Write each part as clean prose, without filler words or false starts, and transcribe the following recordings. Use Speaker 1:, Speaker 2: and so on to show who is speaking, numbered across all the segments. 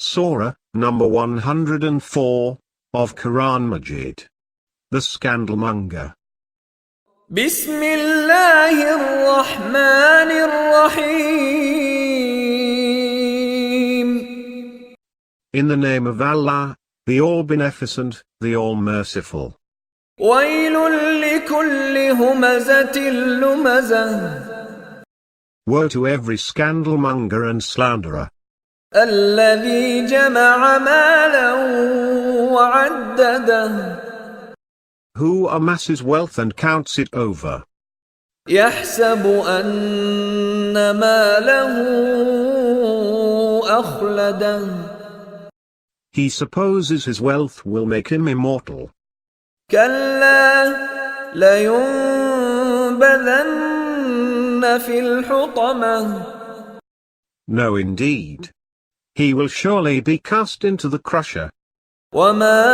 Speaker 1: Surah, number 104, of Quran Majeed. The Scandalmonger.
Speaker 2: بسم الله الرحمن الرحيم.
Speaker 1: In the name of Allah, the All-Beneficent, the All-Merciful.
Speaker 2: ويل لكل همزة لمزة.
Speaker 1: Woe to every scandalmonger and slanderer,
Speaker 2: الذي جمع مالا وعدده.
Speaker 1: who amasses wealth and counts it over.
Speaker 2: يحسب أن ماله أخلده.
Speaker 1: He supposes his wealth will make him immortal.
Speaker 2: كلا لينبذن في الحطمة.
Speaker 1: No, indeed. He will surely be cast into the crusher.
Speaker 2: وما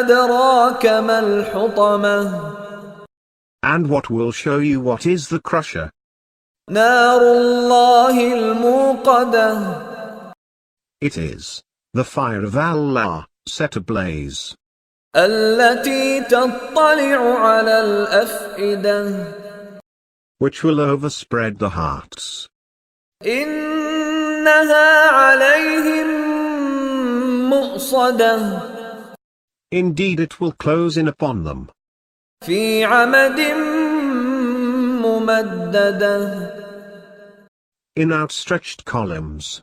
Speaker 2: أدراك ما الحطمة.
Speaker 1: And what will show you what is the crusher?
Speaker 2: نار الله الموقدة.
Speaker 1: It is the fire of Allah, set ablaze,
Speaker 2: التي تطلع على الأفئدة.
Speaker 1: which will overspread the hearts.
Speaker 2: إنها عليهم مؤصدة.
Speaker 1: Indeed, it will close in upon them,
Speaker 2: في عمد ممددة.
Speaker 1: in outstretched columns.